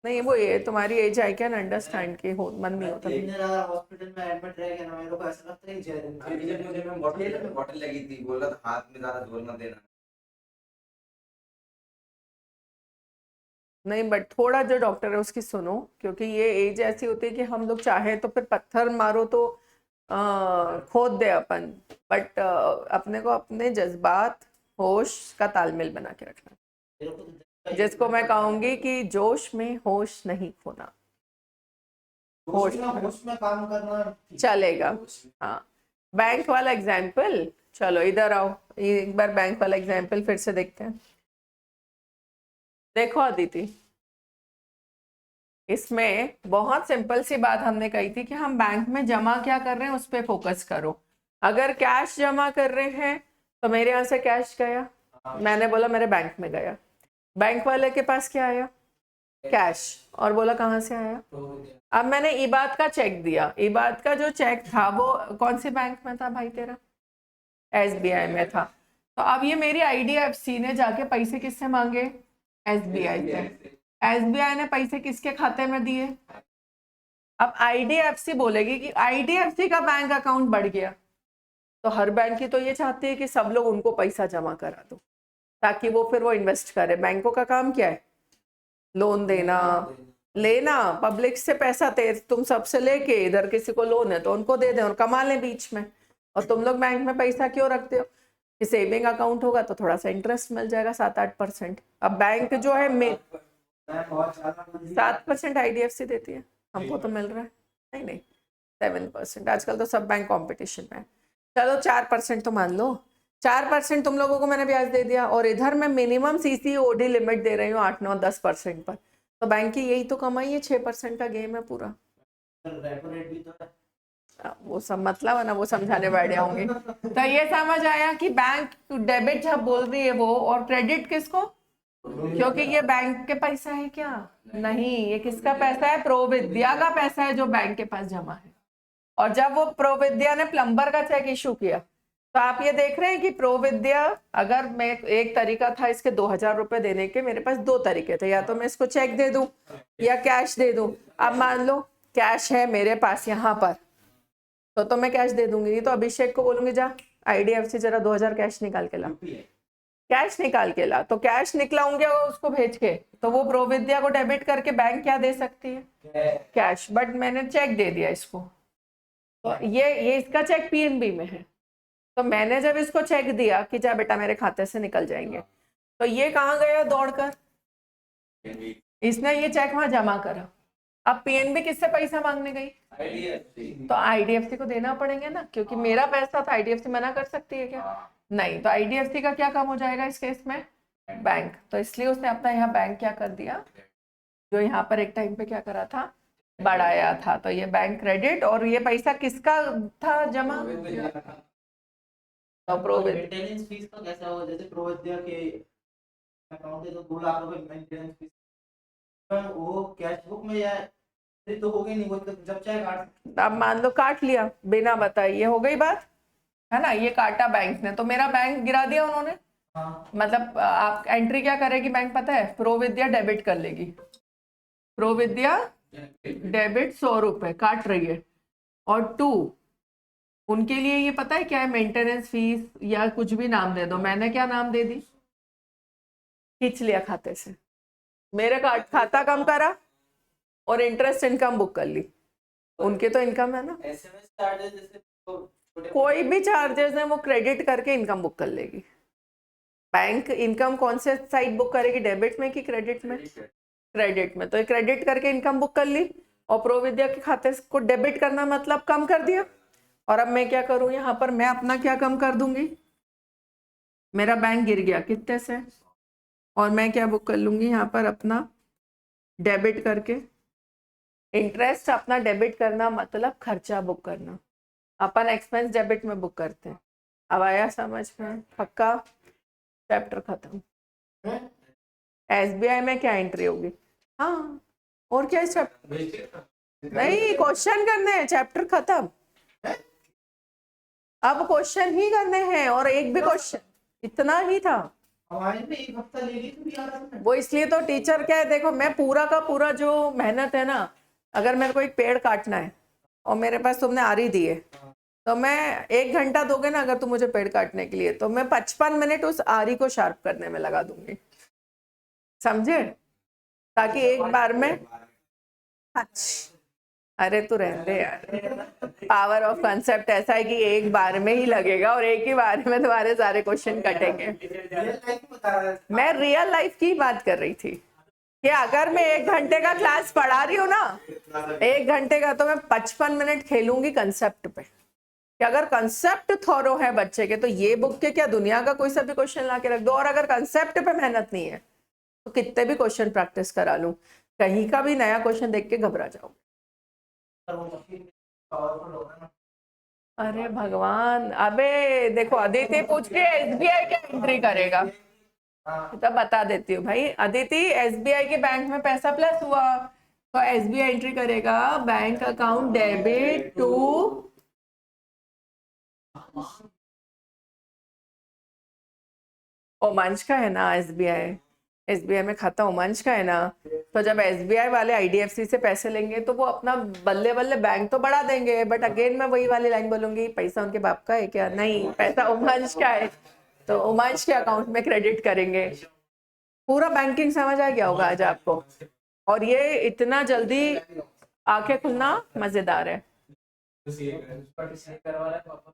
नहीं। वो ये तुम्हारी एज आई कैन अंडरस्टैंड के हो मन नहीं होता। दिन रात हॉस्पिटल में एडमिट रह गया ना, मेरे को ऐसा लगता है कि अभी जब मुझे मैं बॉटल लगी थी, बोला था हाथ में ज्यादा जोर मत देना। नहीं, बट थोड़ा जो डॉक्टर है उसकी सुनो, क्योंकि ये एज ऐसी होती है कि हम लोग चाहे तो फिर पत्थर मारो तो खोद दे अपन, बट अपने को अपने जज्बात होश का तालमेल बना के रखना, जिसको मैं कहूंगी कि जोश में होश नहीं खोना। होश में काम करना चलेगा। हाँ, बैंक वाला एग्जाम्पल, चलो इधर आओ, एक बार बैंक वाला एग्जाम्पल फिर से देखते हैं। देखो अदिति, इसमें बहुत सिंपल सी बात हमने कही थी कि हम बैंक में जमा क्या कर रहे हैं उस पर फोकस करो। अगर कैश जमा कर रहे हैं तो मेरे यहाँ से कैश गया, मैंने बोला मेरे बैंक में गया। बैंक वाले के पास क्या आया? कैश, और बोला कहाँ से आया? अब मैंने इबाद का चेक दिया। इबाद का जो चेक था वो कौन सी बैंक में था भाई तेरा? SBI में था। तो अब ये मेरी IDFC ने जाके पैसे किससे मांगे? SBI से। SBI ने पैसे किसके खाते में दिए? अब IDFC बोलेगी कि IDFC का बैंक अकाउंट बढ़ गया, तो हर बैंक की तो ये चाहती है कि सब लोग उनको पैसा जमा करा दो ताकि वो फिर वो इन्वेस्ट करे। बैंकों का काम क्या है? लोन देना, लेना, पब्लिक से पैसा तुम सबसे लेके इधर किसी को लोन है तो उनको दे दें और कमा लें बीच में। और तुम लोग बैंक में पैसा क्यों रखते हो कि सेविंग अकाउंट होगा तो थोड़ा सा इंटरेस्ट मिल जाएगा 7-8%। अब बैंक जो है 7% IDFC देती है, हमको तो मिल रहा है नहीं नहीं 7%। आजकल तो सब बैंक कॉम्पिटिशन में है। चलो 4% तो मान लो, 4% तुम लोगों को मैंने ब्याज दे दिया, और इधर मैं मिनिमम CCOD लिमिट दे रही हूँ 8-9-10% पर। तो बैंक की यही तो कमाई है, 6% का गेम है पूरा। रेपो रेट भी तो है। वो सब मतलब है ना, वो समझाने बैठ जाऊंगी। तो ये समझ आया कि बैंक डेबिट जब बोल रही है वो, और क्रेडिट किसको? क्योंकि ये बैंक के पैसा है क्या? नहीं, ये किसका पैसा है? प्रोविद्या का पैसा है जो बैंक के पास जमा है। और जब वो प्रोविद्या ने प्लम्बर का चेक इशू किया, तो आप ये देख रहे हैं कि प्रोविद्या, अगर मैं एक तरीका था इसके 2000 रुपए देने के, मेरे पास 2 तरीके थे, या तो मैं इसको चेक दे दूं या कैश दे दूं। अब मान लो कैश है मेरे पास यहाँ पर, तो मैं कैश दे दूंगी। तो अभिषेक को बोलूंगी जा IDFC जरा 2000 कैश निकाल के ला, कैश निकाल के ला। तो कैश निकलाऊंगी उसको भेज के, तो वो प्रोविद्या को डेबिट करके बैंक क्या दे सकती है? कैश। बट मैंने चेक दे दिया इसको, तो ये इसका चेक PNB में है। तो मैंने जब इसको चेक दिया कि जा बेटा मेरे खाते से निकल जाएंगे, तो ये कहाँ गया दौड़कर? इसने ये चेक वहां जमा करा। अब PNB किससे पैसा मांगने गई? तो IDFC को देना पड़ेंगे ना, क्योंकि मेरा पैसा था। IDFC मना कर सकती है क्या? नहीं। तो IDFC का क्या काम हो जाएगा इस केस में? बैंक। तो इसलिए उसने अपना यहाँ बैंक क्या कर दिया, जो यहाँ पर एक टाइम पे क्या करा था, बढ़ाया था। तो ये बैंक क्रेडिट, और ये पैसा किसका था जमा? तो मेंटेनेंस फीस का कैसा होगा? जैसे प्रोविद्या के अकाउंट है तो 2 लाख रुपए मेंटेनेंस फीस, पर वो कैश बुक में या तो होगी नहीं, वो तो जब चाहे काट। अब मान लो काट लिया बिना बताए, ये हो गई बात है ना। ये काटा बैंक ने, तो मेरा बैंक गिरा दिया उन्होंने। मतलब आप एंट्री क्या करेगी बैंक पता है? प्रोविद्या डेबिट कर लेगी। प्रोविद्या डेबिट 100 रुपए काट रही है, और 2 उनके लिए ये पता है क्या है? मेंटेनेंस फीस या कुछ भी नाम दे दो। मैंने क्या नाम दे दी? खींच लिया खाते से, मेरे खाता कम करा और इंटरेस्ट इनकम बुक कर ली। उनके तो इनकम है ना, SMS चार्जेस जैसे कोई भी चार्जेस है वो क्रेडिट करके इनकम बुक कर लेगी। बैंक इनकम कौन से साइड बुक करेगी, डेबिट में कि क्रेडिट में? क्रेडिट में। तो ये क्रेडिट करके इनकम बुक कर ली, और प्रोविद्या के खाते को डेबिट करना मतलब कम कर दिया। और अब मैं क्या करूं यहाँ पर? मैं अपना क्या कम कर दूंगी? मेरा बैंक गिर गया कितने से, और मैं क्या बुक कर लूंगी यहाँ पर अपना डेबिट करके। इंटरेस्ट अपना डेबिट करना मतलब खर्चा बुक करना, अपन एक्सपेंस डेबिट में बुक करते हैं। अब आया समझ में? पक्का? चैप्टर खत्म। एसबीआई में क्या एंट्री होगी? हाँ, और क्या है चैप्टर? नहीं, क्वेश्चन करने हैं, चैप्टर खत्म। अब क्वेश्चन ही करने हैं, और एक भी क्वेश्चन, इतना ही था। हमारे में एक हफ्ता ले ली तो भी आ रहा था। वो इसलिए तो टीचर क्या है, देखो मैं पूरा का पूरा जो मेहनत है ना, अगर मेरे को एक पेड़ काटना है और मेरे पास तुमने आरी दी है, तो मैं 1 घंटा दोगे ना अगर तुम मुझे पेड़ काटने के लिए, तो मैं 55 मिनट उस आरी को शार्प करने में लगा दूंगी, समझे? ताकि एक बार में। अच्छा, अरे तू रहने दे यार। पावर ऑफ कंसेप्ट ऐसा है कि एक बार में ही लगेगा और एक ही बार में तुम्हारे सारे क्वेश्चन कटेंगे। रियल लाइफ बता रहा है। मैं रियल लाइफ की बात कर रही थी कि अगर मैं 1 घंटे का क्लास पढ़ा रही हूँ ना, 1 घंटे का, तो मैं 55 मिनट खेलूंगी कंसेप्ट पे, कि अगर कंसेप्ट थॉरो है बच्चे के, तो ये बुक के क्या दुनिया का कोई सा भी क्वेश्चन ला के रख दो, और अगर कंसेप्ट पे मेहनत नहीं है तो कितने भी क्वेश्चन प्रैक्टिस करा लूं, कहीं का भी नया क्वेश्चन देख के घबरा जाओ। पर वो मशीन पावरफुल होगा ना। अरे भगवान, अबे देखो अदिति पूछ रही है एसबीआई क्या एंट्री करेगा, हाँ, तब बता देती हूँ भाई। अदिति, एसबीआई के बैंक में पैसा प्लस हुआ तो एसबीआई एंट्री करेगा बैंक अकाउंट डेबिट टू ओमांश का है ना, एसबीआई, एसबीआई में खाता ओमांश का है ना, तो जब एसबीआई वाले आईडीएफसी से पैसे लेंगे तो वो अपना बल्ले बल्ले बैंक तो बढ़ा देंगे, बट अगेन मैं वही वाली लाइन बोलूंगी, पैसा उनके बाप का है क्या? नहीं, पैसा ओमांश का है, तो ओमांश के अकाउंट में क्रेडिट करेंगे। पूरा बैंकिंग समझ आ गया होगा आज आपको, और ये इतना जल्दी आंखें खुलना मजेदार है। पार्टिसिपेट करवा रहा है पापा।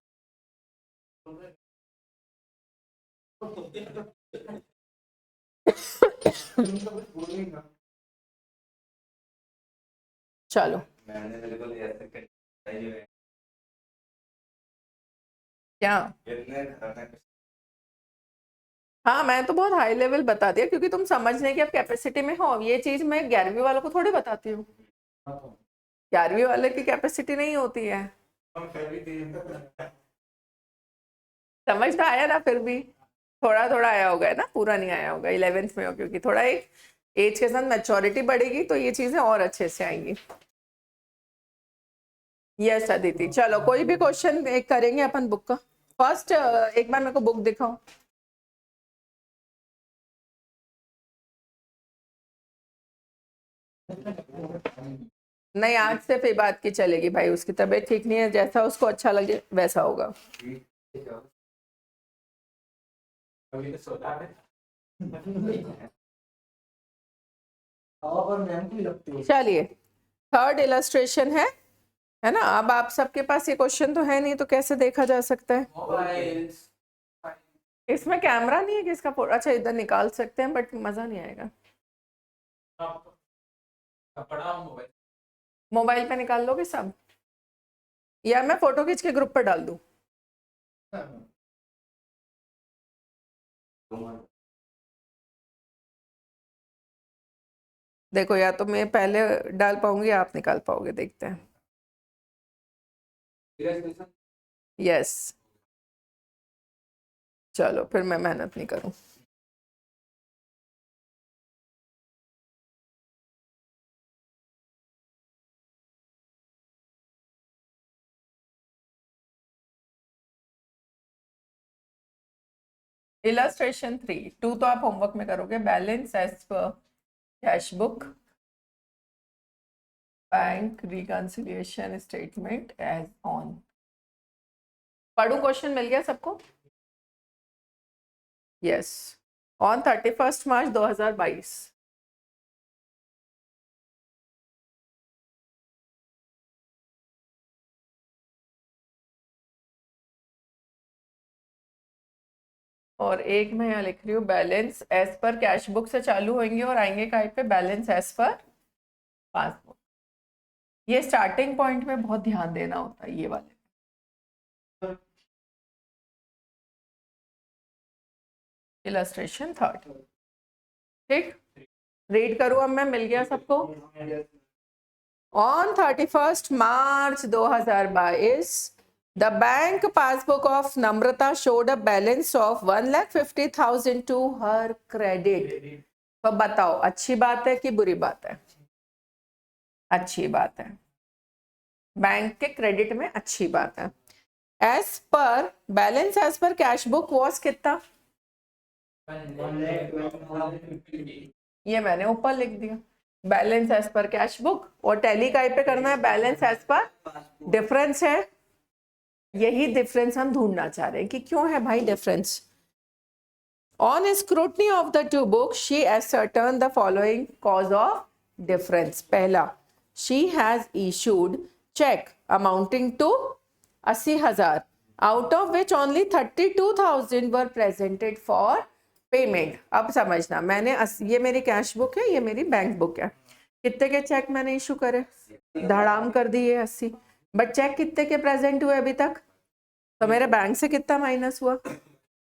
तुम तो कुछ बोल ही ना। चलो, मैंने बिल्कुल ऐसे कटाई है। क्या? इतने खतरनाक हाँ, मैं तो बहुत हाई लेवल बता दिया क्योंकि तुम समझने की अब कैपेसिटी में हो। ये चीज मैं 11वीं वालों को थोड़ी बताती हूँ, 11वीं वाले की कैपेसिटी नहीं होती है। हम पहले थे। समझ में आया ना? फिर भी थोड़ा थोड़ा आया होगा ना, पूरा नहीं आया होगा। 11th में हो, क्योंकि थोड़ा एक एज के साथ मैच्योरिटी बढ़ेगी तो ये चीजें और अच्छे से आएंगी। यस अदिति, चलो कोई भी क्वेश्चन एक करेंगे अपन बुक का। फर्स्ट एक बार मेरे को बुक दिखाओ। नहीं, आज से फिर बात की चलेगी भाई, उसकी तबीयत ठीक नहीं है, जैसा उसको अच्छा लगे वैसा होगा। अभी तो सोता है। हवा पर मैम की लगती है। चलिए, थर्ड इलस्ट्रेशन है ना। अब आप सबके पास ये क्वेश्चन तो है नहीं, तो कैसे देखा जा सकता है? मोबाइल। इसमें कैमरा नहीं है कि इसका फोटो, अच्छा इधर निकाल सकते हैं बट मजा नहीं आएगा। कपड़ा मोबाइल। मोबाइल पे निकाल लोगे सब, या मैं फोटो खींच के ग्रुप पर डाल दूं? देखो, या तो मैं पहले डाल पाऊंगी या आप निकाल पाओगे, देखते हैं। यस, चलो फिर मैं मेहनत नहीं करूं। इलस्ट्रेशन 3, 2 तो आप होमवर्क में करोगे। Balance as per cash book, bank reconciliation statement as on. पढ़ू, क्वेश्चन मिल गया सबको? Yes, on 31 March 2022। और एक मैं यहाँ लिख रही हूँ, balance as per cash book से चालू होंगे और आएंगे कहीं पे, बैलेंस एज पर पासबुक। ये स्टार्टिंग पॉइंट में बहुत ध्यान देना होता है ये वाले। इलस्ट्रेशन थर्ड, ठीक। रीड करूँ अब मैं, मिल गया सबको। On 31st March 2022 the bank passbook of Namrata showed a balance of 1,50,000 to her credit। तो बताओ अच्छी बात है कि बुरी बात है? अच्छी बात है, बैंक के क्रेडिट में अच्छी बात है। As per balance as per cash book was कितना? ये मैंने ऊपर लिख दिया, balance as per cash book, और टैली का पे करना है बैलेंस एज पर डिफरेंस है। यही डिफरेंस हम ढूंढना चाह रहे हैं कि क्यों है भाई difference. On scrutiny of the two books, she ascertained the following cause of difference. पहला, she has issued check amounting to 80,000, out of which only 32,000 were presented for payment। अब समझना, मैंने ये मेरी कैश बुक है, ये मेरी बैंक बुक है। कितने के चेक मैंने इशू करे? धड़ाम कर दिए 80, बट चेक कितने के प्रेजेंट हुए अभी तक? तो मेरे बैंक से कितना माइनस हुआ?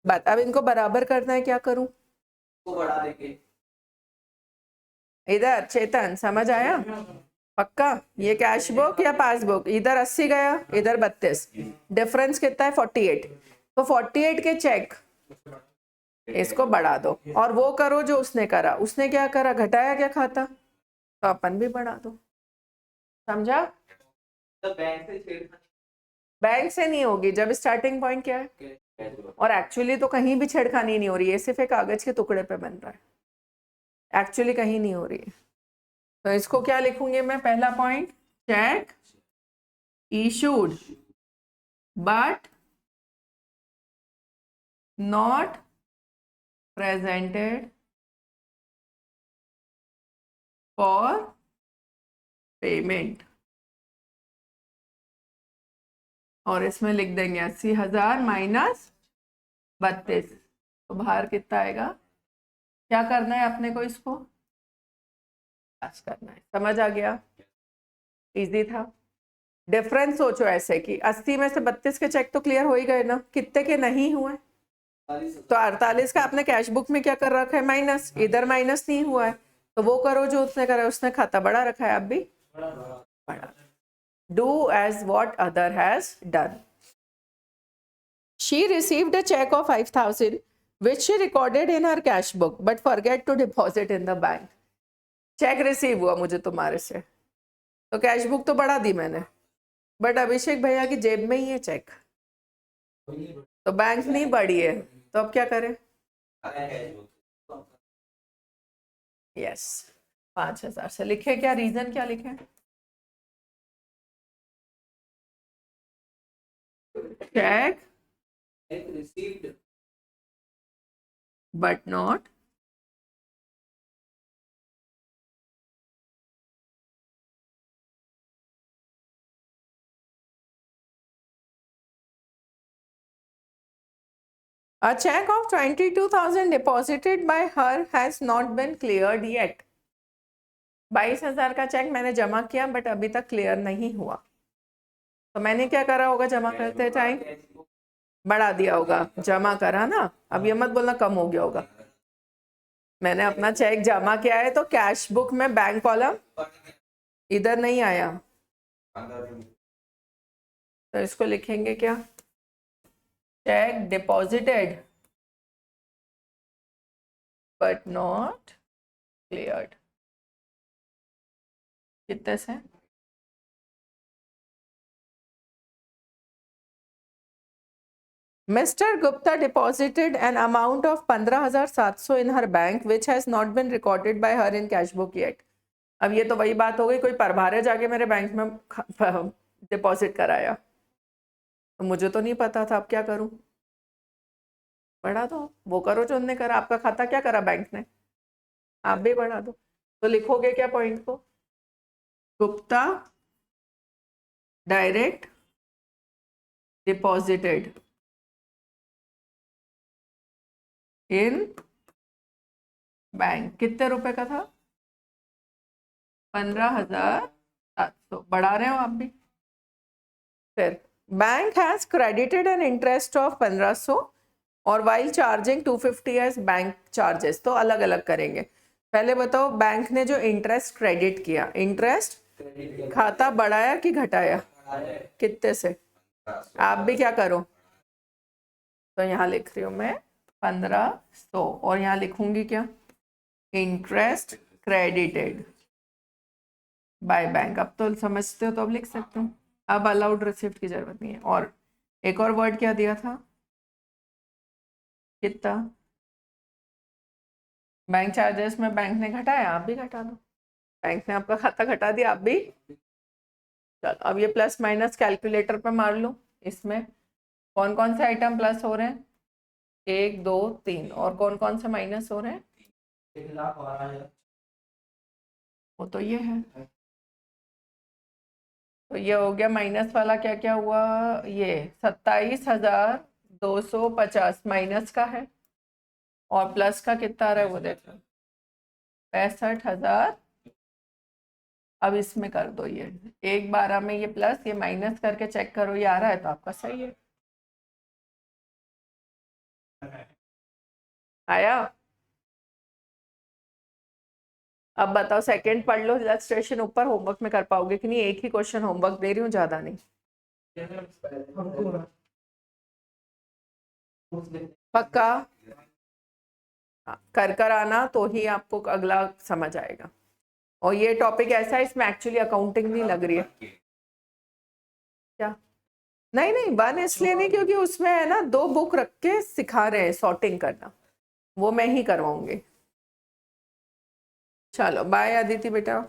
बात अब इनको बराबर करना है, क्या करूं? को बढ़ा देंगे। इधर चेतन समझ आया? पक्का? ये कैश बुक या पासबुक? इधर 80 गया, इधर 32, डिफरेंस कितना है? 48। तो 48 के चेक इसको बढ़ा दो, और वो करो जो उसने करा। उसने क्या करा? घटाया क्या खाता? तो अपन भी बढ़ा दो। समझा? तो बैंक से छेड़खानी, बैंक से नहीं होगी जब स्टार्टिंग पॉइंट क्या है, और एक्चुअली तो कहीं भी छेड़खानी नहीं हो रही है, सिर्फ एक कागज के टुकड़े पे बन रहा है, एक्चुअली कहीं नहीं हो रही है। तो इसको क्या लिखूंगी मैं? पहला point, check issued but not presented for payment, और इसमें लिख देंगे 80,000 माइनस 32। तो बाहर कितना आएगा? क्या करना है अपने को? इसको प्लस करना है। समझ आ गया? इजी था। डिफरेंस सोचो ऐसे कि 80 में से 32 के चेक तो क्लियर हो ही गए ना, कितने के नहीं हुए? तो 48 का आपने कैश बुक में क्या कर रखा है? माइनस। इधर माइनस नहीं हुआ है, तो वो करो जो उसने करा है। उसने खाता बड़ा रखा है, आप भी बड़ा। Do as what other has done. She received a check of 5,000 which she recorded in her cash book but forget to deposit in the bank. Check receive हुआ मुझे तुम्हारे से, तो कैश बुक तो बढ़ा दी मैंने, बट अभिषेक भैया की जेब में ही है चेक, तो बैंक नहीं बढ़ी है। तो अब क्या करें? यस, 5,000 से लिखे। क्या रीजन क्या लिखे? Cheque received but not a check of 22,000 deposited by her has not been cleared yet। 22,000 का चेक मैंने जमा किया बट अभी तक क्लियर नहीं हुआ। तो मैंने क्या करा होगा? जमा करते टाइम बढ़ा दिया होगा, जमा करा ना। अब ये मत बोलना कम हो गया होगा। मैंने अपना चेक जमा किया है, तो कैश बुक में बैंक कॉलम इधर नहीं आया, तो इसको लिखेंगे क्या? Check deposited but not cleared. कितने से? Mr. Gupta deposited an amount of 15,700 in her bank which has not been recorded by her in cash book yet। अब ये तो वही बात हो गई, कोई परभारे जाके मेरे बैंक में डिपॉजिट कराया, तो मुझे तो नहीं पता था। अब क्या करूं? बढ़ा दो, वो करो जो उन्होंने करा। आपका खाता क्या करा बैंक ने? आप भी बढ़ा दो। तो लिखोगे क्या पॉइंट को? Gupta direct deposited in bank. कितने रुपए का था? 15,700। बढ़ा रहे हो आप भी। फिर bank has credited an interest of 1,500 और while charging 250 as bank charges, तो अलग अलग करेंगे। पहले बताओ, बैंक ने जो इंटरेस्ट क्रेडिट किया, इंटरेस्ट खाता बढ़ाया कि घटाया, कितने से? आप भी क्या करो, तो यहाँ लिख रही हूँ मैं 1500 और यहाँ लिखूंगी क्या, इंटरेस्ट क्रेडिटेड बाय बैंक। अब तो समझते हो तो अब लिख सकते हो। अब अलाउड रिसिप्ट की जरूरत नहीं है। और एक और वर्ड क्या दिया था, कितना? बैंक चार्जेस में बैंक ने घटाया, आप भी घटा दो। बैंक ने आपका खाता घटा दिया, आप भी। चलो अब ये प्लस माइनस कैलकुलेटर पे मार लो। इसमें कौन कौन से आइटम प्लस हो रहे हैं, 1 2 3, और कौन कौन से माइनस हो रहे हैं? 1,12,000। वो तो ये है, तो ये हो गया माइनस वाला। क्या क्या हुआ, ये 27,250 माइनस का है, और प्लस का कितना आ रहा है वो देखो, 65,000। अब इसमें कर दो ये 1/12 में ये प्लस, ये माइनस करके चेक करो, ये आ रहा है तो आपका सही है। आया? अब बताओ, सेकंड पढ़ लो इलस्ट्रेशन, ऊपर होमवर्क में कर पाओगे कि नहीं? एक ही क्वेश्चन होमवर्क दे रही हूँ, ज्यादा नहीं। पक्का कर कर आना, तो ही आपको अगला समझ आएगा। और ये टॉपिक ऐसा है, इसमें एक्चुअली अकाउंटिंग नहीं लग रही है क्या? नहीं नहीं, 1 इसलिए नहीं क्योंकि उसमें है ना 2 बुक रख के सिखा रहे हैं सॉर्टिंग करना, वो मैं ही करवाऊंगी। चलो बाय अदिति बेटा।